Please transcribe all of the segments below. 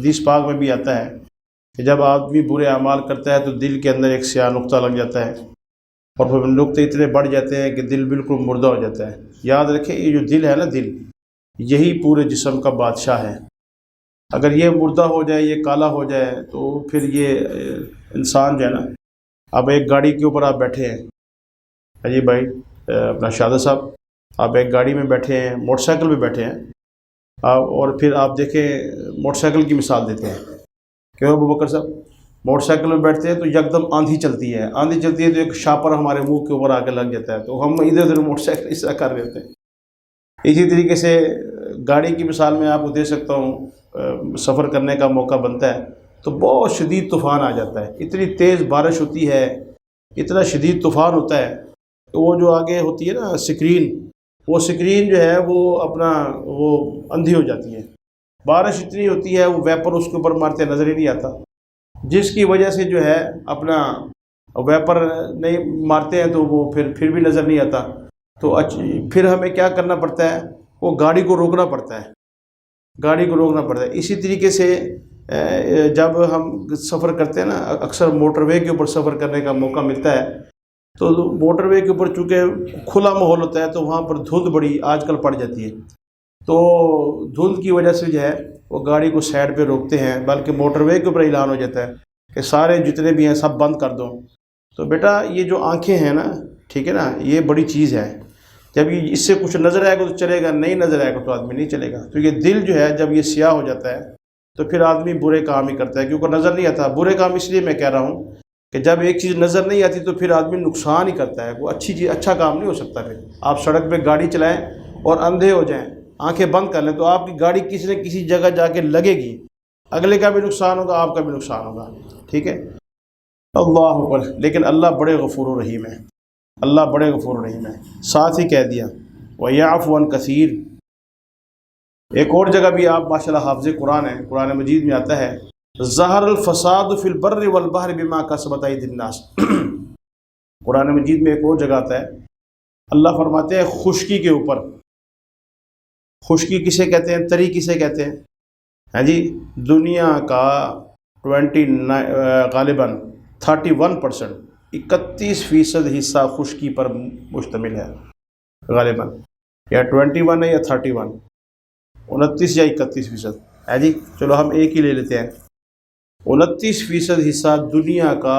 حدیث پاک میں بھی آتا ہے کہ جب آدمی برے اعمال کرتا ہے تو دل کے اندر ایک سیاہ نقطہ لگ جاتا ہے، اور پھر نقطے اتنے بڑھ جاتے ہیں کہ دل بالکل مردہ ہو جاتا ہے۔ یاد رکھیں یہ جو دل ہے نا، دل یہی پورے جسم کا بادشاہ ہے۔ اگر یہ مردہ ہو جائے، یہ کالا ہو جائے، تو پھر یہ انسان جو ہے نا، اب ایک گاڑی کے اوپر آپ بیٹھے ہیں، جی بھائی اپنا شہادت صاحب، آپ ایک گاڑی میں بیٹھے ہیں، موٹر سائیکل پہ بیٹھے ہیں، اور پھر آپ دیکھیں موٹر سائیکل کی مثال دیتے ہیں، کیوں ابو بکر صاحب؟ موٹر سائیکل میں بیٹھتے ہیں تو یکدم آندھی چلتی ہے، آندھی چلتی ہے تو ایک شاپر ہمارے منہ کے اوپر آ کے لگ جاتا ہے، تو ہم ادھر ادھر موٹر سائیکل اس طرح کر دیتے ہیں۔ اسی طریقے سے گاڑی کی مثال میں آپ کو دے سکتا ہوں، سفر کرنے کا موقع بنتا ہے تو بہت شدید طوفان آ جاتا ہے، اتنی تیز بارش ہوتی ہے، اتنا شدید طوفان ہوتا ہے، تو وہ جو آگے ہوتی ہے نا سکرین، وہ سکرین جو ہے وہ اندھی ہو جاتی ہے، بارش اتنی ہوتی ہے، وہ ویپر اس کے اوپر مارتے نظر ہی نہیں آتا، جس کی وجہ سے جو ہے اپنا ویپر نہیں مارتے ہیں تو وہ پھر بھی نظر نہیں آتا، تو پھر ہمیں کیا کرنا پڑتا ہے؟ وہ گاڑی کو روکنا پڑتا ہے، گاڑی کو روکنا پڑتا ہے۔ اسی طریقے سے جب ہم سفر کرتے ہیں نا، اکثر موٹر وے کے اوپر سفر کرنے کا موقع ملتا ہے، تو موٹر وے کے اوپر چونکہ کھلا ماحول ہوتا ہے تو وہاں پر دھند بڑی آج کل پڑ جاتی ہے، تو دھند کی وجہ سے جو ہے وہ گاڑی کو سائڈ پہ روکتے ہیں، بلکہ موٹر وے کے اوپر اعلان ہو جاتا ہے کہ سارے جتنے بھی ہیں سب بند کر دو۔ تو بیٹا یہ جو آنکھیں ہیں نا، ٹھیک ہے نا، یہ بڑی چیز ہے، جب یہ اس سے کچھ نظر آئے گا تو چلے گا، نہیں نظر آئے گا تو آدمی نہیں چلے گا۔ تو یہ دل جو ہے جب یہ سیاہ ہو جاتا ہے تو پھر آدمی برے کام ہی کرتا ہے، کیونکہ نظر نہیں آتا۔ برے کام اس لیے میں کہہ رہا ہوں کہ جب ایک چیز نظر نہیں آتی تو پھر آدمی نقصان ہی کرتا ہے، وہ اچھی چیز، اچھا کام نہیں ہو سکتا۔ پھر آپ سڑک پہ گاڑی چلائیں اور اندھے ہو جائیں، آنکھیں بند کر لیں، تو آپ کی گاڑی کسی نہ کسی جگہ جا کے لگے گی، اگلے کا بھی نقصان ہوگا، آپ کا بھی نقصان ہوگا، ٹھیک ہے۔ اللہ اکبر۔ لیکن اللہ بڑے غفور و رحیم ہے، اللہ بڑے غفور و رحیم ہے۔ ساتھ ہی کہہ دیا وَيَعْفُ عَنْ كَثِيرٍ۔ ایک اور جگہ بھی آپ ماشاءاللہ حافظ قرآن ہیں، قرآن مجید میں آتا ہے ظَهَرَ الْفَسَادُ فِي الْبَرِّ وَالْبَحْرِ بِمَا كَسَبَتْ أَيْدِي النَّاسِ۔ قرآن مجید میں ایک اور جگہ آتا ہے، اللہ فرماتے ہیں خشکی کے اوپر، خشکی کسے کہتے ہیں؟ تری کسے کہتے ہیں؟ ہاں جی، دنیا کا 29 غالباً 31%، 31% حصہ خشکی پر مشتمل ہے غالباً، یا 21 ہے یا 31، 29 یا 31%، ہے جی، چلو ہم ایک ہی لے لیتے ہیں۔ 29% حصہ دنیا کا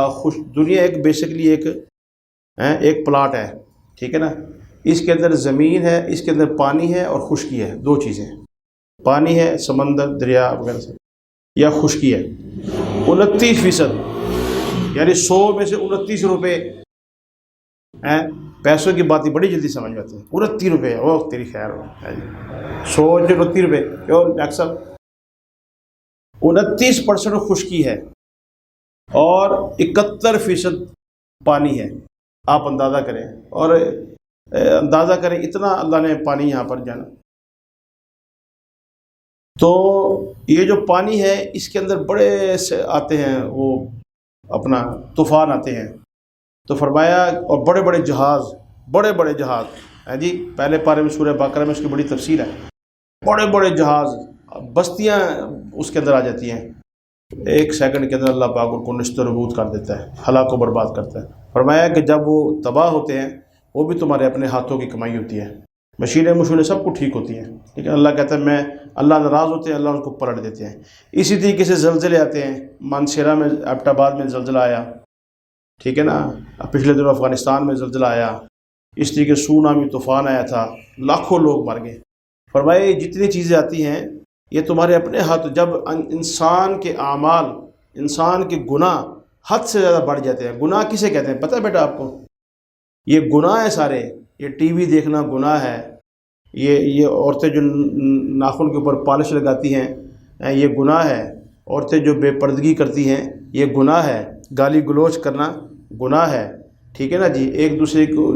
دنیا ایک بیسکلی ایک پلاٹ ہے، ٹھیک ہے نا، اس کے اندر زمین ہے، اس کے اندر پانی ہے اور خشکی ہے، دو چیزیں، پانی ہے سمندر دریا وغیرہ سے، یا خشکی ہے۔ 29%، یعنی 100 میں سے 29 روپے ہیں، پیسوں کی بات ہی بڑی جلدی سمجھ میں آتی ہے، 29 روپے، او تیری خیر ہو، 100 سے 29 روپے، کیوں اکثر 29% خشکی ہے اور 71% پانی ہے۔ آپ اندازہ کریں، اور اندازہ کریں اتنا اللہ نے پانی یہاں پر جانا، تو یہ جو پانی ہے اس کے اندر بڑے سے آتے ہیں، وہ اپنا طوفان آتے ہیں، تو فرمایا، اور بڑے بڑے جہاز، بڑے بڑے جہاز ہیں جی، پہلے پارے میں سورہ بقرہ میں اس کی بڑی تفصیل ہے، بڑے بڑے جہاز، بستیاں اس کے اندر آ جاتی ہیں، ایک سیکنڈ کے اندر اللہ پاک ان کو نشت و نبود کر دیتا ہے، ہلاک و برباد کرتا ہے۔ فرمایا کہ جب وہ تباہ ہوتے ہیں وہ بھی تمہارے اپنے ہاتھوں کی کمائی ہوتی ہے، مشینیں مشینیں سب کو ٹھیک ہوتی ہیں، لیکن اللہ کہتا ہے اللہ ناراض ہوتے ہیں، اللہ ان کو پلٹ دیتے ہیں۔ اسی طریقے سے زلزلے آتے ہیں، مانسیرا میں، ایبٹ آباد میں زلزلہ آیا، ٹھیک ہے نا، پچھلے دنوں افغانستان میں زلزلہ آیا، اس طریقے سونامی طوفان آیا تھا، لاکھوں لوگ مر گئے۔ فرمایا یہ جتنی چیزیں آتی ہیں یہ تمہارے اپنے ہاتھ، جب انسان کے اعمال، انسان کے گناہ حد سے زیادہ بڑھ جاتے ہیں۔ گناہ کسے کہتے ہیں پتہ ہے بیٹا آپ کو؟ یہ گناہ ہے سارے، یہ ٹی وی دیکھنا گناہ ہے، یہ عورتیں جو ناخن کے اوپر پالش لگاتی ہیں یہ گناہ ہے، عورتیں جو بے پردگی کرتی ہیں یہ گناہ ہے، گالی گلوچ کرنا گناہ ہے، ٹھیک ہے نا جی، ایک دوسرے کو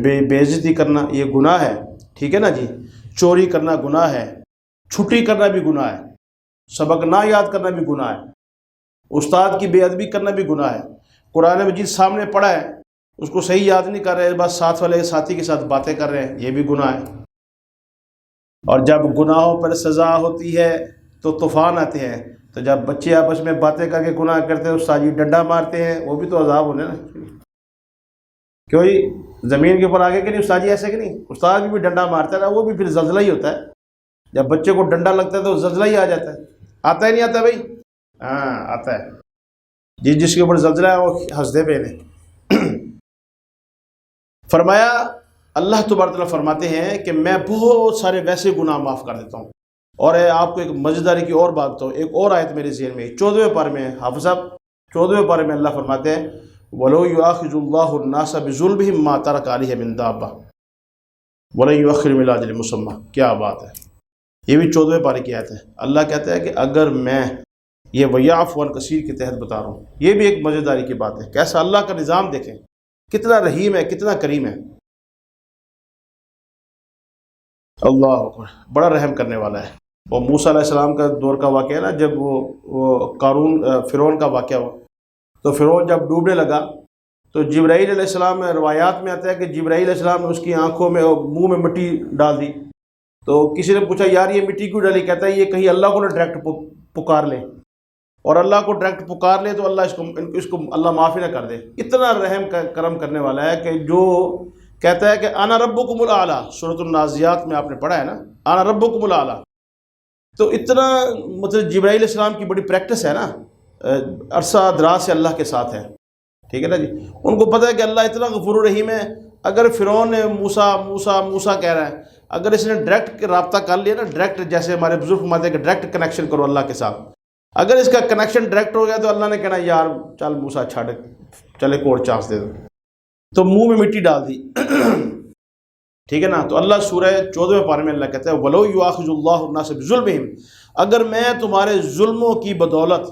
بے عزتی کرنا یہ گناہ ہے، ٹھیک ہے نا جی، چوری کرنا گناہ ہے، چھٹی کرنا بھی گناہ ہے، سبق نہ یاد کرنا بھی گناہ ہے، استاد کی بے ادبی کرنا بھی گناہ ہے، قرآن مجید سامنے پڑھا ہے اس کو صحیح یاد نہیں کر رہے، بس ساتھ والے ساتھی کے ساتھ باتیں کر رہے ہیں، یہ بھی گناہ ہے۔ اور جب گناہوں پر سزا ہوتی ہے تو طوفان آتے ہیں، تو جب بچے آپس میں باتیں کر کے گناہ کرتے ہیں استاد جی ڈنڈا مارتے ہیں، وہ بھی تو عذاب ہونے نا، کیوں جی زمین کے اوپر آگے کہ نہیں استاد جی ایسے کہ نہیں، استاد بھی ڈنڈا مارتا ہے نا، وہ بھی پھر زلزلہ ہی ہوتا ہے، جب بچے کو ڈنڈا لگتا ہے تو زلزلہ ہی آ جاتا ہے، آتا ہے نہیں آتا بھائی؟ ہاں آتا ہے، جس کے اوپر زلزلہ ہے وہ ہنسدے پہ نے۔ فرمایا اللہ تبارک تعالیٰ فرماتے ہیں کہ میں بہت سارے ویسے گناہ معاف کر دیتا ہوں۔ اور آپ کو ایک مزیداری کی اور بات بتاؤں، ایک اور آیت میرے ذہن میں 14ویں پارے میں، حافظ صاحب 14ویں پارے میں اللہ فرماتے ہیں وَلَوْ يُؤَاخِذُ اللَّهُ النَّاسَ بِظُلْمِهِمْ مَا تَرَكَ عَلَيْهَا مِن دَابَّةٍ وَلَن يُؤَخِّرُ إِلَىٰ أَجَلٍ مُّسَمًّى۔ کیا بات ہے، یہ بھی 14ویں پارے کی آیت ہے۔ اللہ کہتا ہے کہ اگر میں یہ وَيَعْفُو عَنْ كَثِيرٍ کے تحت بتا رہا ہوں، یہ بھی ایک مزیداری کی بات ہے۔ کیسا اللہ کا نظام دیکھیں، کتنا رحیم ہے، کتنا کریم ہے، اللہ اکبر، بڑا رحم کرنے والا ہے۔ اور موسیٰ علیہ السلام کا دور کا واقعہ ہے نا، جب وہ قارون فرعون کا واقعہ ہوا، تو فرعون جب ڈوبنے لگا تو جبرائیل علیہ السلام، روایات میں آتا ہے کہ جبرائیل علیہ السلام نے اس کی آنکھوں میں اور منہ میں مٹی ڈال دی۔ تو کسی نے پوچھا یار یہ مٹی کیوں ڈالی؟ کہتا ہے یہ کہیں اللہ کو نہ ڈائریکٹ پکار لے، اور اللہ کو ڈائریکٹ پکار لے تو اللہ اس کو اللہ معافی نہ کر دے۔ اتنا رحم کرم کرنے والا ہے کہ جو کہتا ہے کہ انا ربکم الاعلیٰ، سورۃ النازعات میں آپ نے پڑھا ہے نا، انا ربکم الاعلیٰ، تو اتنا مطلب جبرائیل علیہ السلام کی بڑی پریکٹس ہے نا، عرصہ دراز سے اللہ کے ساتھ ہے، ٹھیک ہے نا جی۔ ان کو پتہ ہے کہ اللہ اتنا غفور رحیم ہے۔ اگر فرعون نے موسیٰ کہہ رہا ہے، اگر اس نے ڈائریکٹ رابطہ کر لیا نا، ڈائریکٹ، جیسے ہمارے بزرگ فرماتے ہیں کہ ڈائریکٹ کنیکشن کرو اللہ کے ساتھ، اگر اس کا کنیکشن ڈائریکٹ ہو گیا تو اللہ نے کہنا یار چل موسیٰ چھاڑ، چلے کوڑ چانس دے دو، تو منہ میں مٹی ڈال دی، ٹھیک ہے نا۔ تو اللہ سورہ 14ویں پارے میں اللہ کہتا ہے وَلَوْ يُؤَاخِذُ اللَّهُ النَّاسَ بِظُلْمِهِمْ، اگر میں تمہارے ظلموں کی بدولت،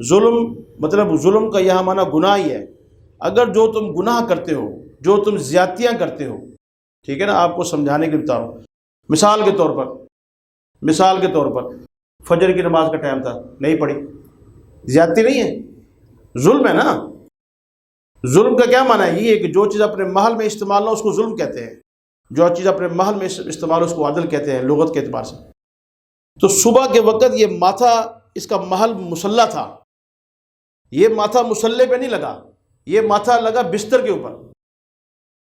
ظلم مطلب ظلم کا یہاں معنی گناہ ہی ہے، اگر جو تم گناہ کرتے ہو، جو تم زیادتیاں کرتے ہو، ٹھیک ہے نا، آپ کو سمجھانے کے بتا رہا ہوں، مثال کے طور پر فجر کی نماز کا ٹائم تھا، نہیں پڑھی، زیادتی نہیں ہے، ظلم ہے نا۔ ظلم کا کیا معنی ہے؟ یہ ہے کہ جو چیز اپنے محل میں استعمال نہ اس کو ظلم کہتے ہیں، جو چیز اپنے محل میں استعمال اس کو عدل کہتے ہیں لغت کے اعتبار سے۔ تو صبح کے وقت یہ ماتھا، اس کا محل مصلی تھا، یہ ماتھا مصلی پہ نہیں لگا، یہ ماتھا لگا بستر کے اوپر،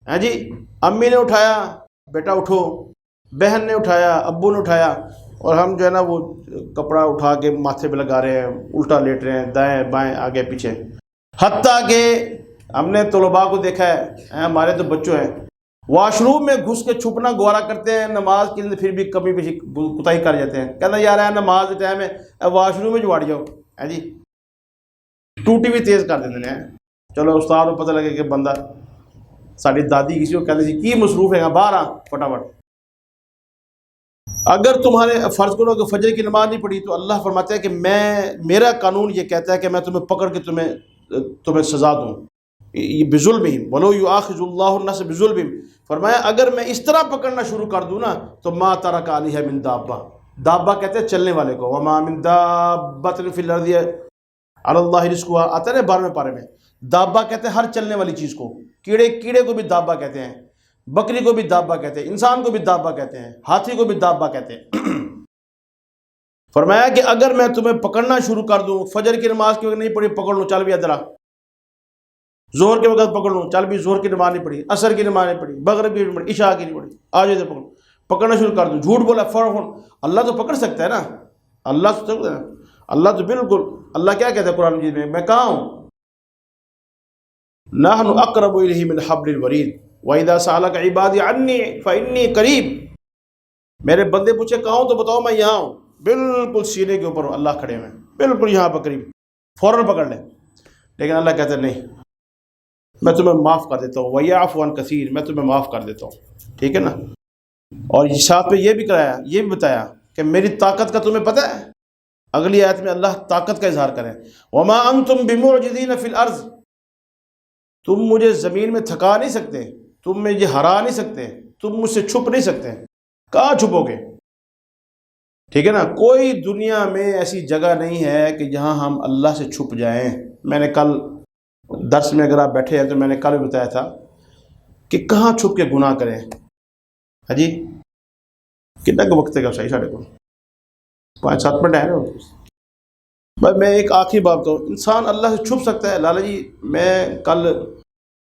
ہاں جی، امی نے اٹھایا بیٹا اٹھو، بہن نے اٹھایا، ابو نے اٹھایا، اور ہم جو ہے نا وہ کپڑا اٹھا کے ماتھے پہ لگا رہے ہیں، الٹا لیٹ رہے ہیں، دائیں بائیں آگے پیچھے، حتیٰ کہ ہم نے طلباء کو دیکھا ہے، ہمارے تو بچوں ہیں، واش روم میں گھس کے چھپنا گوارا کرتے ہیں، نماز کے لیے پھر بھی کمی پیچھے کوتاہی کر جاتے ہیں، کہنا یار ہے نماز کے ٹائم ہے واش روم میں جواڑ جاؤ، ہے جی، ٹوٹی بھی تیز کر دیتے ہیں۔ چلو استاد کو پتہ لگے کہ بندہ، ساری دادی کسی کو کہتے تھی کی مصروف ہے باہر آ فٹافٹ۔ اگر تمہارے فرض کرو کہ فجر کی نماز نہیں پڑھی تو اللہ فرماتا ہے کہ میرا قانون یہ کہتا ہے کہ میں تمہیں پکڑ کے تمہیں سزا دوں، یہ بظلمہم وَلَوْ يُؤَاخِذُ اللَّهُ النَّاسَ بِظُلْمِهِمْ، فرمایا اگر میں اس طرح پکڑنا شروع کر دوں نا تو مَا تَرَكَ عَلَيْهَا مِن دَابَّةٍ، دابہ کہتے ہیں چلنے والے کو، وَمَا مِن دَابَّةٍ فِي الْأَرْضِ عَلَى اللَّهِ رِزْقُهَا، آتا ہے نا 12ویں پارے میں، دابہ کہتے ہیں ہر چلنے والی چیز کو، کیڑے کو بھی دابہ کہتے ہیں، بکری کو بھی دابہ کہتے ہیں، انسان کو بھی دابہ کہتے ہیں، ہاتھی کو بھی دابہ کہتے ہیں۔ فرمایا کہ اگر میں تمہیں پکڑنا شروع کر دوں، فجر کی نماز کی وقت نہیں پڑھی پکڑ لوں، چل بھی ادھر آ، زہر کے وقت پکڑ لوں، چل بھی زہر کی نماز نہیں پڑھی، عصر کی نماز نہیں پڑھی، مغرب کی نہیں پڑھی، عشاء کی نہیں پڑھی، آج ادھر پکڑنا شروع کر دوں، جھوٹ بولا فوراً، اللہ تو پکڑ سکتا ہے نا، اللہ تو بالکل، اللہ کیا کہتا ہے قرآن مجید میں کہاں ہوں، نحن اقرب الیہ من حبل الورید وَإِذَا سَأَلَكَ عِبَادِي عَنِّي فَإِنِّي قَرِيب، میرے بندے پوچھے کہاں ہوں تو بتاؤ میں یہاں ہوں، بالکل سینے کے اوپر اللہ کھڑے ہوئے ہیں، بالکل یہاں پر قریب، فوراً پکڑ لیں۔ لیکن اللہ کہتا ہے نہیں، میں تمہیں معاف کر دیتا ہوں، وَيَعْفُو عَنْ كَثِيرٍ، میں تمہیں معاف کر دیتا ہوں، ٹھیک ہے نا۔ اور ساتھ میں یہ بھی کرایا، یہ بھی بتایا کہ میری طاقت کا تمہیں پتہ ہے، اگلی آیت میں اللہ طاقت کا اظہار کریں، وَمَا أَنْتُمْ بِمُعْجِزِينَ فِي الْأَرْضِ، تم مجھے زمین میں تھکا نہیں سکتے، تم مجھے ہرا نہیں سکتے، تم مجھ سے چھپ نہیں سکتے، کہاں چھپو گے، ٹھیک ہے نا۔ کوئی دنیا میں ایسی جگہ نہیں ہے کہ جہاں ہم اللہ سے چھپ جائیں۔ میں نے کل درس میں اگر آپ بیٹھے ہیں تو میں نے کل بھی بتایا تھا کہ کہاں چھپ کے گناہ کریں، ہاں جی، کتنا کا وقت ہے گا صحیح، ساڑھے کو 5-7 منٹ ہے نا، بھائی میں ایک آخری بات تو، انسان اللہ سے چھپ سکتا ہے؟ لالا جی میں کل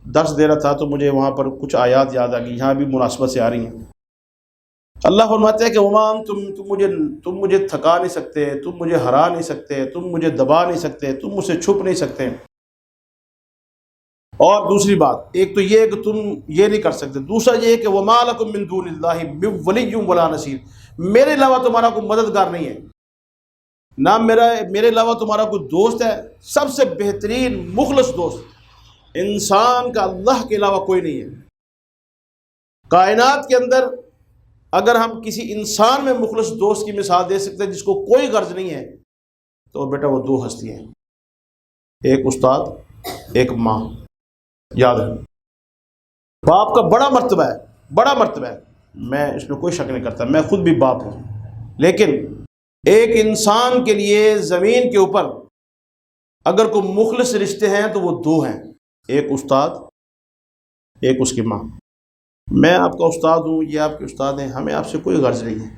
درس دے رہا تھا تو مجھے وہاں پر کچھ آیات یاد آ گئی، یہاں بھی مناسبت سے آ رہی ہیں۔ اللہ فرماتے ہیں کہ ومان تم مجھے تھکا نہیں سکتے، تم مجھے ہرا نہیں سکتے، تم مجھے دبا نہیں سکتے، تم مجھ سے چھپ نہیں سکتے۔ اور دوسری بات، ایک تو یہ ہے کہ تم یہ نہیں کر سکتے، دوسرا یہ ہے کہ وما لکم من دون اللہ من ولی ولا نصیر، میرے علاوہ تمہارا کوئی مددگار نہیں ہے، نہ میرے علاوہ تمہارا کوئی دوست ہے۔ سب سے بہترین مخلص دوست انسان کا اللہ کے علاوہ کوئی نہیں ہے۔ کائنات کے اندر اگر ہم کسی انسان میں مخلص دوست کی مثال دے سکتے ہیں جس کو کوئی غرض نہیں ہے، تو بیٹا وہ دو ہستی ہیں، ایک استاد ایک ماں۔ یاد ہے، باپ کا بڑا مرتبہ ہے، بڑا مرتبہ ہے، میں اس میں کوئی شک نہیں کرتا، میں خود بھی باپ ہوں، لیکن ایک انسان کے لیے زمین کے اوپر اگر کوئی مخلص رشتے ہیں تو وہ دو ہیں، ایک استاد ایک اس کی ماں۔ میں آپ کا استاد ہوں، یہ آپ کے استاد ہیں، ہمیں آپ سے کوئی غرض نہیں ہے۔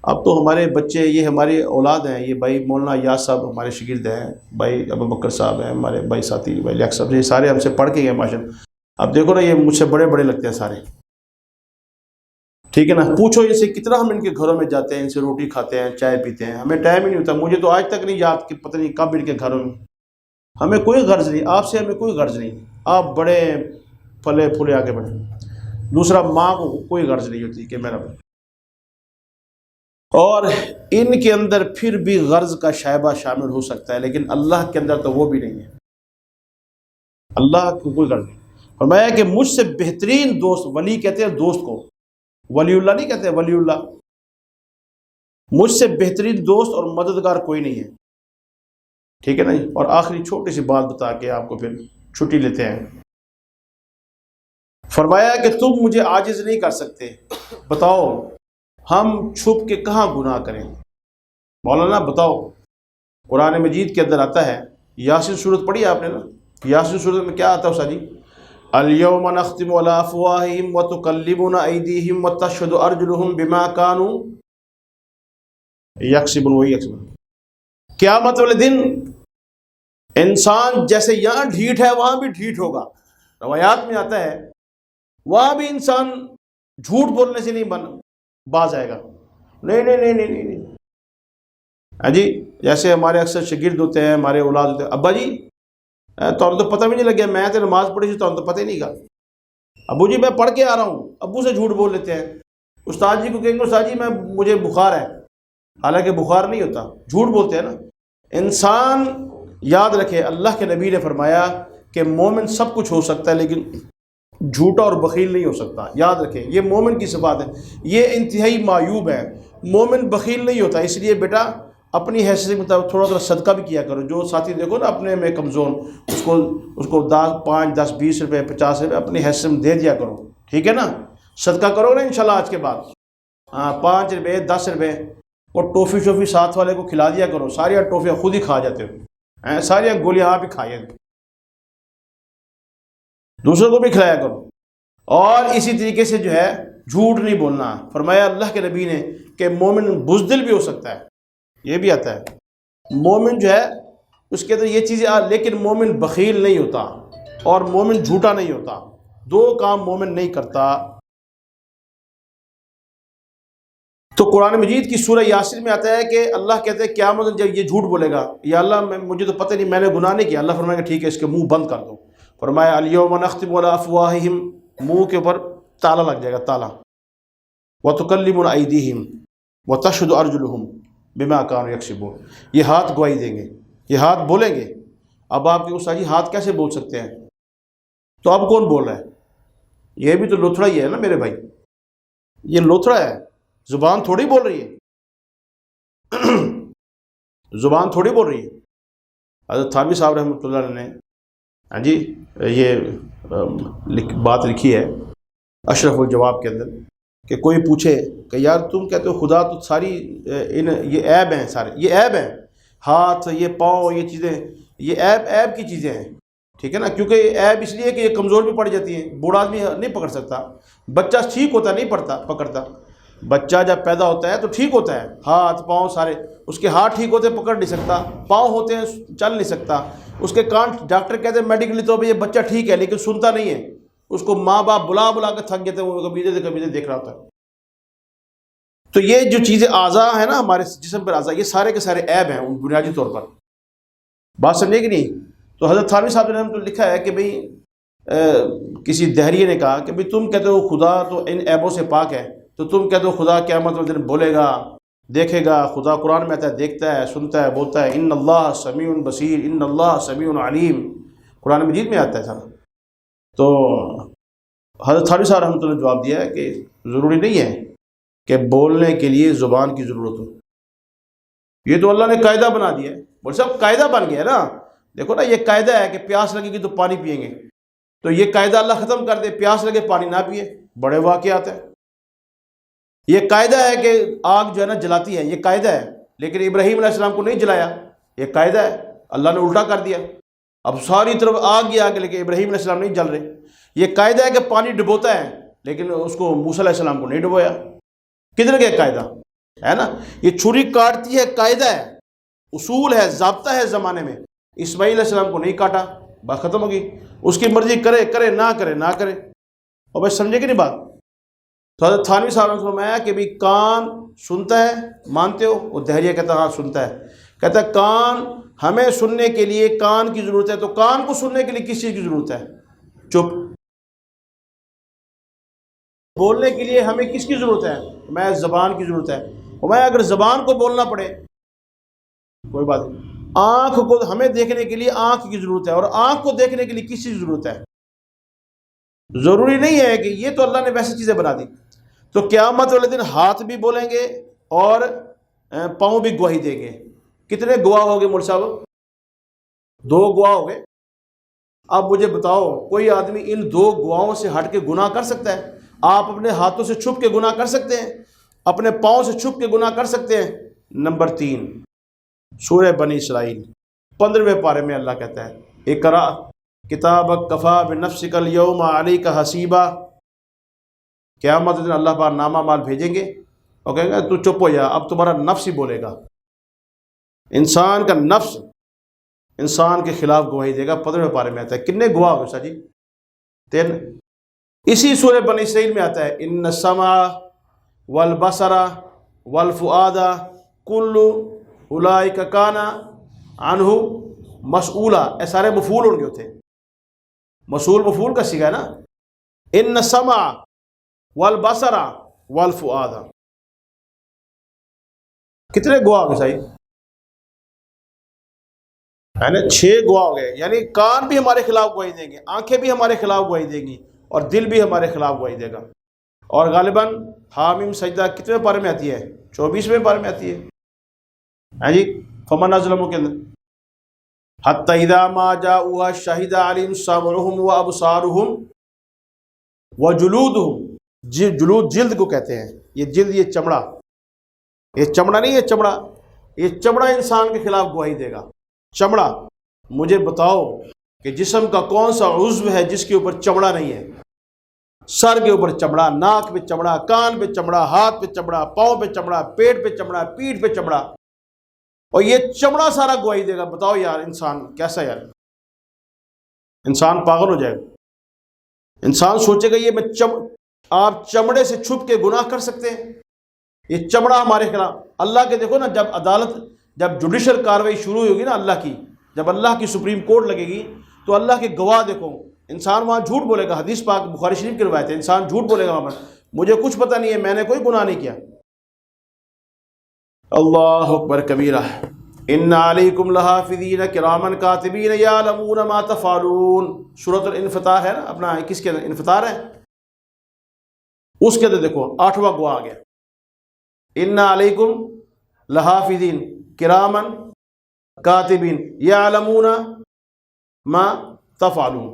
اب تو ہمارے بچے، یہ ہماری اولاد ہیں، یہ بھائی مولانا یاس صاحب ہمارے شاگرد ہیں، بھائی ابو بکر صاحب ہیں ہمارے بھائی ساتھی، بھائی لیاقت صاحب، یہ سارے ہم سے پڑھ کے گئے ماشاء اللہ۔ اب دیکھو نا، یہ مجھ سے بڑے بڑے لگتے ہیں سارے، ٹھیک ہے نا؟ پوچھو ان سے کتنا ہم ان کے گھروں میں جاتے ہیں، ان سے روٹی کھاتے ہیں، چائے پیتے ہیں، ہمیں ٹائم ہی نہیں ہوتا۔ مجھے تو آج تک نہیں یاد کہ پتہ نہیں کب ان کے گھروں میں، ہمیں کوئی غرض نہیں، آپ سے ہمیں کوئی غرض نہیں، آپ بڑے پھلے پھولے آگے بڑھیں۔ دوسرا، ماں کو کوئی غرض نہیں ہوتی کہ میرا بھائی، اور ان کے اندر پھر بھی غرض کا شائبہ شامل ہو سکتا ہے، لیکن اللہ کے اندر تو وہ بھی نہیں ہے، اللہ کو کوئی غرض نہیں۔ فرمایا کہ مجھ سے بہترین دوست، ولی کہتے ہیں دوست کو، ولی اللہ نہیں کہتے، ولی اللہ، مجھ سے بہترین دوست اور مددگار کوئی نہیں ہے، ٹھیک ہے نا جی؟ اور آخری چھوٹی سی بات بتا کے آپ کو پھر چھٹی لیتے ہیں۔ فرمایا کہ تم مجھے عاجز نہیں کر سکتے، بتاؤ ہم چھپ کے کہاں گناہ کریں؟ مولانا بتاؤ، قرآن مجید کے اندر آتا ہے، یاسین سورت پڑھی آپ نے نا؟ یاسین سورت میں کیا آتا ہے استاد جی؟ الیوم نختم علی افواہہم وتکلمنا ایدیہم وتشہد ارجلہم بما کانوا یکسبون، وہی یکسبون۔ قیامت والے دن انسان جیسے یہاں ڈھیٹ ہے وہاں بھی ڈھیٹ ہوگا، روایات میں آتا ہے وہاں بھی انسان جھوٹ بولنے سے نہیں باز آئے گا، نہیں نہیں نہیں نہیں نہیں۔ ہاں جی، جیسے ہمارے اکثر شاگرد ہوتے ہیں، ہمارے اولاد ہوتے ہیں، ابا جی تو تو پتہ بھی نہیں لگیا، میں تو نماز پڑھی تھی تو پتہ ہی نہیں گا، ابو جی میں پڑھ کے آ رہا ہوں، ابو سے جھوٹ بول لیتے ہیں۔ استاد جی کو کہیں گے استاد جی مجھے بخار ہے، حالانکہ بخار نہیں ہوتا، جھوٹ بولتے ہیں نا۔ انسان یاد رکھے، اللہ کے نبی نے فرمایا کہ مومن سب کچھ ہو سکتا ہے لیکن جھوٹا اور بخیل نہیں ہو سکتا، یاد رکھیں یہ مومن کی صفات ہے، یہ انتہائی معیوب ہے۔ مومن بخیل نہیں ہوتا، اس لیے بیٹا اپنی حیثیت کے مطابق تھوڑا تھوڑا صدقہ بھی کیا کرو۔ جو ساتھی دیکھو نا اپنے میں کمزور، اس کو 5 10 20 روپے 50 روپے اپنی حیثیت میں دے دیا کرو، ٹھیک ہے نا؟ صدقہ کرو نا انشاءاللہ آج کے بعد، 5 روپے 10 روپے، اور ٹوفی شوفی ساتھ والے کو کھلا دیا کرو، ساری ٹوفیاں خود ہی کھا جاتے ہو، ساری گولیاں آپ ہی کھائیے، دوسروں کو بھی کھلایا کرو۔ اور اسی طریقے سے جو ہے جھوٹ نہیں بولنا، فرمایا اللہ کے نبی نے کہ مومن بزدل بھی ہو سکتا ہے، یہ بھی آتا ہے، مومن جو ہے اس کے اندر یہ چیزیں لیکن مومن بخیل نہیں ہوتا اور مومن جھوٹا نہیں ہوتا، دو کام مومن نہیں کرتا۔ تو قرآن مجید کی سورہ یاسین میں آتا ہے کہ اللہ کہتے ہیں قیامت جب یہ جھوٹ بولے گا، یا اللہ مجھے تو پتہ نہیں، میں نے گناہ نہیں کیا، اللہ فرمائے گا ٹھیک ہے اس کے منہ بند کر دو۔ فرمایا الیوم نختم علی افواہہم، منہ کے اوپر تالا لگ جائے گا، تالا، وتکلمنا ایدیہم وتشہد ارجلہم بما کانوا یکسبون، یہ ہاتھ گواہی دیں گے، یہ ہاتھ بولیں گے۔ اب آپ کے استاد جی ہاتھ کیسے بول سکتے ہیں؟ تو اب کون بول رہا ہے؟ یہ بھی تو لوتھڑا ہی ہے نا میرے بھائی، یہ لوتھڑا ہے، زبان تھوڑی بول رہی ہے، زبان تھوڑی بول رہی ہے۔ حضرت تھانوی صاحب رحمۃ اللہ علیہ نے ہاں جی یہ بات لکھی ہے اشرف الجواب کے اندر کہ کوئی پوچھے کہ یار تم کہتے ہو خدا تو ساری یہ عیب ہیں، سارے یہ عیب ہیں، ہاتھ یہ پاؤں یہ چیزیں، یہ عیب کی چیزیں ہیں، ٹھیک ہے نا؟ کیونکہ عیب اس لیے کہ یہ کمزور بھی پڑ جاتی ہیں، بوڑھا آدمی نہیں پکڑ سکتا، بچہ ٹھیک ہوتا نہیں پکڑتا، بچہ جب پیدا ہوتا ہے تو ٹھیک ہوتا ہے، ہاتھ پاؤں سارے، اس کے ہاتھ ٹھیک ہوتے ہیں پکڑ نہیں سکتا، پاؤں ہوتے ہیں چل نہیں سکتا، اس کے کان، ڈاکٹر کہتے ہیں میڈیکلی طور پہ یہ بچہ ٹھیک ہے لیکن سنتا نہیں ہے، اس کو ماں باپ بلا بلا کے تھک جاتے ہیں، وہ کبھی ادھر دیکھ رہا ہوتا ہے۔ تو یہ جو چیزیں اعضاء ہیں نا ہمارے جسم پر اعضاء، یہ سارے کے سارے عیب ہیں بنیادی طور پر، بات سمجھے کہ نہیں؟ تو حضرت تھانوی صاحب نے تو لکھا ہے کہ بھئی کسی دہریے نے کہا کہ بھئی تم کہتے ہو خدا تو ان عیبوں سے پاک ہے، تو تم کہتے ہو خدا قیامت والے دن بولے گا، دیکھے گا، خدا قرآن میں آتا ہے دیکھتا ہے، سنتا ہے، بولتا ہے، ان اللہ سمیع بصیر، ان اللہ سمیع علیم، قرآن مجید میں آتا ہے سارا۔ تو حضرت تھانوی صاحب رحمۃ اللہ نے جواب دیا ہے کہ ضروری نہیں ہے کہ بولنے کے لیے زبان کی ضرورت ہو، یہ تو اللہ نے قاعدہ بنا دیا ہے، بول صاحب قاعدہ بن گیا نا، دیکھو نا یہ قاعدہ ہے کہ پیاس لگے گی تو پانی پئیں گے، تو یہ قاعدہ اللہ ختم کر دے، پیاس لگے پانی نہ پیے، بڑے واقعات ہیں۔ یہ قاعدہ ہے کہ آگ جو ہے نا جلاتی ہے، یہ قاعدہ ہے، لیکن ابراہیم علیہ السلام کو نہیں جلایا، یہ قاعدہ ہے، اللہ نے الٹا کر دیا، اب ساری طرف آگ ہی آگ، لیکن ابراہیم علیہ السلام نہیں جل رہے۔ یہ قاعدہ ہے کہ پانی ڈبوتا ہے، لیکن اس کو موسیٰ علیہ السلام کو نہیں ڈبویا، کدھر گیا قاعدہ ہے نا؟ یہ چھری کاٹتی ہے، قاعدہ ہے، اصول ہے، ضابطہ ہے زمانے میں، اسماعیل علیہ السلام کو نہیں کاٹا، بات ختم ہوگی، اس کی مرضی کرے کرے نہ کرے نہ کرے، اور بھائی سمجھے کہ نہیں بات؟ تو حضرت تھانوی صاحب نے فرمایا کہ بھی کان سنتا ہے، مانتے ہو؟ وہ دہریہ کہتا ہے ہاں سنتا ہے، کہتا ہے کان ہمیں سننے کے لیے کان کی ضرورت ہے، تو کان کو سننے کے لیے کس چیز کی ضرورت ہے؟ چپ۔ بولنے کے لیے ہمیں کس کی ضرورت ہے؟ میں زبان کی ضرورت ہے، اور میں اگر زبان کو بولنا پڑے کوئی بات نہیں، آنکھ کو ہمیں دیکھنے کے لیے آنکھ کی ضرورت ہے، اور آنکھ کو دیکھنے کے لیے کس چیز کی ضرورت ہے؟ ضروری نہیں ہے کہ یہ تو اللہ نے ویسی چیزیں بنا دی۔ تو قیامت والے دن ہاتھ بھی بولیں گے اور پاؤں بھی گواہی دیں گے۔ کتنے گواہ ہو گئے مول صاحب؟ 2 گواہ ہو گئے۔ اب مجھے بتاؤ کوئی آدمی ان 2 گواہوں سے ہٹ کے گناہ کر سکتا ہے؟ آپ اپنے ہاتھوں سے چھپ کے گناہ کر سکتے ہیں؟ اپنے پاؤں سے چھپ کے گناہ کر سکتے ہیں؟ نمبر 3 سورہ بنی اسرائیل 15ویں پارے میں اللہ کہتا ہے اقرا کتابک کفا بنفسک الیوم علیک حسیبا۔ قیامت دن اللہ پاک نامہ مال بھیجیں گے اور کہیں گے تو چپ ہو جا، اب تمہارا نفس ہی بولے گا۔ انسان کا نفس انسان کے خلاف گواہی دے گا، 15ویں پارے میں آتا ہے۔ کتنے گواہ ہو گئے جی؟ 3۔ اسی سورہ بنی اسرائیل میں آتا ہے ان السمع والبصر والفؤاد کل اولئک کان عنہ مسئولا۔ اے سارے مفعول ان کے ہوتے ہیں، مسئول مفعول کا صیغہ ہے نا، ان السمع والبصر والفؤاد۔ کتنے گواہ ہو گئے صحیح؟ یعنی 6 گواہ ہو گئے، یعنی کان بھی ہمارے خلاف گواہی دیں گے، آنکھیں بھی ہمارے خلاف گواہی دیں گی، اور دل بھی ہمارے خلاف گواہی دے گا۔ اور غالباً حامیم سجدہ کتنے پارے میں آتی ہے؟ 24ویں پارے میں آتی ہے، ہاں جی، فمن اظلم کے اندر حتی اذا ما جاؤها شہد علیم سمعهم وابصارهم وجلودهم۔ جلود جلد کو کہتے ہیں، یہ جلد، یہ چمڑا، یہ چمڑا نہیں، یہ چمڑا، یہ چمڑا انسان کے خلاف گواہی دے گا۔ چمڑا، مجھے بتاؤ کہ جسم کا کون سا عضو ہے جس کے اوپر چمڑا نہیں ہے؟ سر کے اوپر چمڑا، ناک پہ چمڑا، کان پہ چمڑا، ہاتھ پہ چمڑا، پاؤں پہ چمڑا، پیٹ پہ چمڑا، پیٹھ پہ چمڑا، اور یہ چمڑا سارا گواہی دے گا۔ بتاؤ یار انسان کیسا یار، انسان پاگل ہو جائے گا۔ انسان سوچے گا یہ آپ چمڑے سے چھپ کے گناہ کر سکتے ہیں؟ یہ چمڑا ہمارے خلاف۔ اللہ کے دیکھو نا، جب عدالت، جب جوڈیشل کاروائی شروع ہوگی نا اللہ کی، جب اللہ کی سپریم کورٹ لگے گی تو اللہ کے گواہ دیکھو، انسان وہاں جھوٹ بولے گا۔ حدیث پاک بخاری شریف کی روایت ہے، انسان جھوٹ بولے گا وہاں پر، مجھے کچھ پتہ نہیں ہے، میں نے کوئی گناہ نہیں کیا۔ اللہ اکبر کبیرہ۔ ان علیکم لحافظین کراما کاتبین یعلمون ما تفعلون۔ سورۃ الانفطار ہے نا اپنا، کس کے انفطار ہے، اس کے اندر دیکھو 8واں گواہ آ گیا، ان علیکم لحافظین کراما کاتبین یعلمون ما تفعلون۔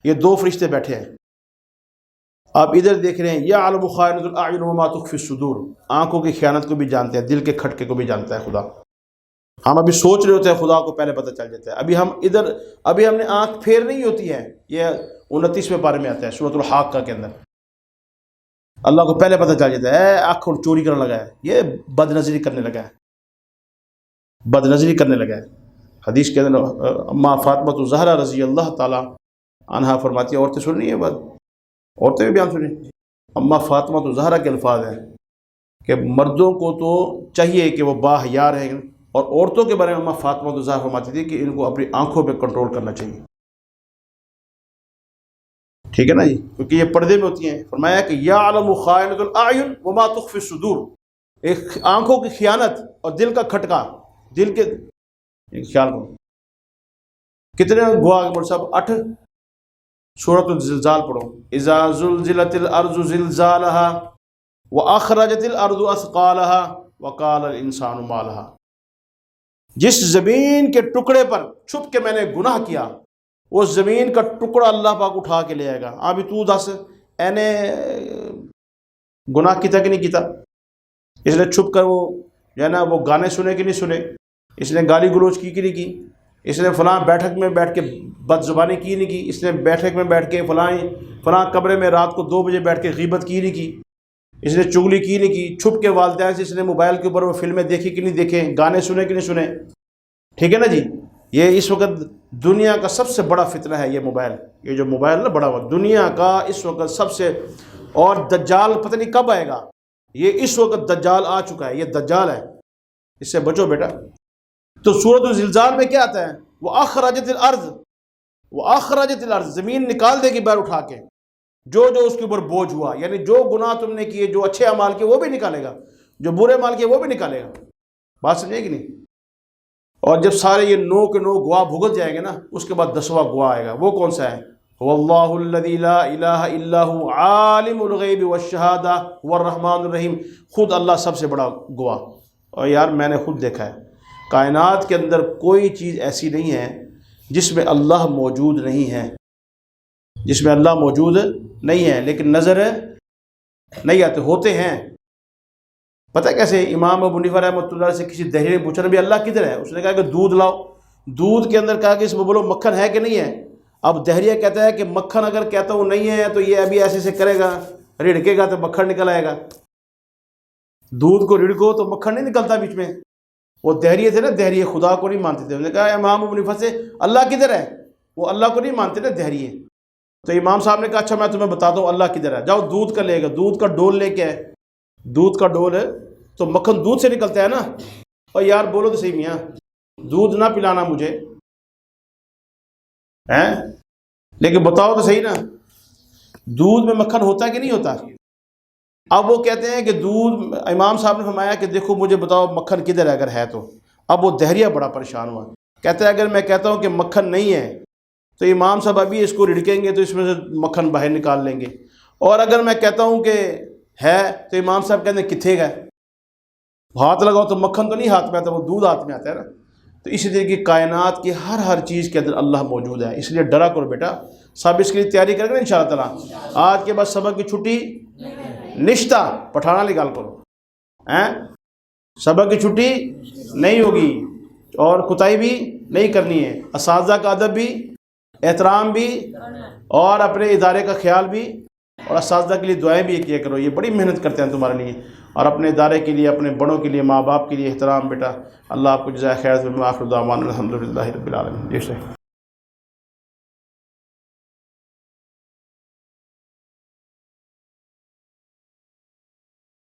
یہ 2 فرشتے بیٹھے ہیں، آپ ادھر دیکھ رہے ہیں، یعلم خائنۃ الاعین وما تخفی الصدور۔ آنکھوں کی خیانت کو بھی جانتے ہیں، دل کے کھٹکے کو بھی جانتا ہے خدا۔ ہم ابھی سوچ رہے ہوتے ہیں، خدا کو پہلے پتہ چل جاتا ہے، ابھی ہم نے آنکھ پھیر نہیں ہوتی ہے۔ یہ 29ویں پارے میں آتا ہے سورۃ الحاقہ کے اندر، اللہ کو پہلے پتہ چل جاتا ہے آنکھ چوری کرنے لگا ہے، یہ بد نظری کرنے لگا ہے، بد نظری کرنے لگا ہے۔ حدیث کے اندر اماں فاطمہ زہرا رضی اللہ تعالیٰ عنہا فرماتی ہیں، عورتیں سن رہی ہیں بات، عورتیں بھی بیان سنیں، اماں فاطمہ زہرا کے الفاظ ہیں کہ مردوں کو تو چاہیے کہ وہ باحیا رہیں، اور عورتوں کے بارے میں اماں فاطمہ زہرا فرماتی تھی کہ ان کو اپنی آنکھوں پہ کنٹرول کرنا چاہیے، ٹھیک ہے نا جی، کیونکہ یہ پردے میں ہوتی ہیں۔ فرمایا کہ یعلم خائنۃ الاعین وما تخفی الصدور، ایک آنکھوں کی خیانت اور دل کا کھٹکا، دل کے خیال کرو۔ کتنے گواہ مول صاحب؟ 8 سورۃ الزلزال پڑھو، اذا زلزلت الارض زلزالها واخرجت الارض اثقالها وقال الانسان ما لها۔ جس زمین کے ٹکڑے پر چھپ کے میں نے گناہ کیا، اس زمین کا ٹکڑا اللہ پاک اٹھا کے لے آئے گا۔ ابھی تو دس اینے گناہ کیتا کہ نہیں کیتا؟ اس نے چھپ کر وہ جو ہے نا وہ گانے سنے کہ نہیں سنے؟ اس نے گالی گلوچ کی کہ نہیں کی؟ اس نے فلاں بیٹھک میں بیٹھ کے بد زبانی کی نہیں کی؟ اس نے بیٹھک میں بیٹھ کے فلاں کمرے میں رات کو 2 بجے بیٹھ کے غیبت کی نہیں کی؟ اس نے چغلی کی نہیں کی؟ چھپ کے والدین سے اس نے موبائل کے اوپر وہ فلمیں دیکھی کہ نہیں دیکھیں؟ گانے سنے کہ نہیں سنے؟ ٹھیک ہے نا جی، یہ اس وقت دنیا کا سب سے بڑا فتنہ ہے، یہ موبائل، یہ جو موبائل نا بڑا ہوا دنیا کا اس وقت سب سے، اور دجال پتہ نہیں کب آئے گا، یہ اس وقت دجال آ چکا ہے، یہ دجال ہے، اس سے بچو بیٹا۔ تو سورۃ الزلزال میں کیا آتا ہے؟ وَأَخْرَجَتِ الْأَرْضِ، وَأَخْرَجَتِ الْأَرْضِ، زمین نکال دے گی باہر اٹھا کے جو اس کے اوپر بوجھ ہوا، یعنی جو گناہ تم نے کیے، جو اچھے اعمال کیے وہ بھی نکالے گا، جو برے اعمال کیے وہ بھی نکالے گا۔ بات سمجھے کہ نہیں؟ اور جب سارے یہ 9 کے 9 گواہ بھگت جائیں گے نا، اس کے بعد 10واں گواہ آئے گا، وہ کون سا ہے؟ واللہ الذی لا الہ الا هو عالم الغیب والشہادہ والرحمن الرحیم، خود اللہ سب سے بڑا گواہ۔ اور یار میں نے خود دیکھا ہے کائنات کے اندر کوئی چیز ایسی نہیں ہے جس میں اللہ موجود نہیں ہے، جس میں اللہ موجود نہیں ہے لیکن نظر نہیں آتے، ہوتے ہیں۔ پتہ ہے کیسے؟ امام ابو حنیفہ رحمۃ اللہ سے کسی دہریے نے پوچھا نبی اللہ کدھر ہے؟ اس نے کہا کہ دودھ لاؤ، دودھ کے اندر کہا کہ اس میں بولو مکھن ہے کہ نہیں ہے؟ اب دہریہ کہتا ہے کہ مکھن اگر کہتا ہوں نہیں ہے تو یہ ابھی ایسے سے کرے گا، رڑکے گا تو مکھن نکل آئے گا، دودھ کو رڑکو تو مکھن نہیں نکلتا بیچ میں۔ وہ دہریے تھے نا، دہریے خدا کو نہیں مانتے تھے، انہوں نے کہا امام ابو حنیفہ سے اللہ کدھر ہے؟ وہ اللہ کو نہیں مانتے نا دہریے۔ تو امام صاحب نے کہا اچھا میں تمہیں بتا دوں اللہ کدھر ہے، جاؤ دودھ کا لے گا، دودھ کا ڈول لے کے آئے، دودھ کا ڈول ہے تو مکھن دودھ سے نکلتا ہے نا۔ اور یار بولو تو صحیح میاں، دودھ نہ پلانا مجھے ہیں، لیکن بتاؤ تو صحیح نا دودھ میں مکھن ہوتا ہے کہ نہیں ہوتا؟ اب وہ کہتے ہیں کہ دودھ، امام صاحب نے فرمایا کہ دیکھو مجھے بتاؤ مکھن کدھر ہے اگر ہے تو۔ اب وہ دہریہ بڑا پریشان ہوا، کہتا ہے اگر میں کہتا ہوں کہ مکھن نہیں ہے تو امام صاحب ابھی اس کو رڑکیں گے تو اس میں سے مکھن باہر نکال لیں گے، اور اگر میں کہتا ہوں کہ ہے تو امام صاحب کہتے ہیں کتنے گئے، ہاتھ لگاؤ تو مکھن تو نہیں ہاتھ میں آتا، وہ دودھ ہاتھ میں آتا ہے نا۔ تو اسی طرح کی کائنات کی ہر چیز کے اندر اللہ موجود ہے، اس لیے ڈرا کرو بیٹا، سب اس کے لیے تیاری کریں گے ان شاء اللہ تعالیٰ۔ آج کے بعد سبق کی چھٹی نشتہ پٹھانا نکال کرو، سبق کی چھٹی نہیں ہوگی، اور کوتاہی بھی نہیں کرنی ہے، اساتذہ کا ادب بھی، احترام بھی، اور اپنے ادارے کا خیال بھی، اور اساتذہ کے لیے دعائیں بھی کیا کرو، یہ بڑی محنت کرتے ہیں تمہارے لیے، اور اپنے ادارے کے لیے، اپنے بڑوں کے لیے، ماں باپ کے لیے احترام بیٹا۔ اللہ آپ کو جزائے خیر۔ آخر دعوانا الحمدللہ رب العالمین۔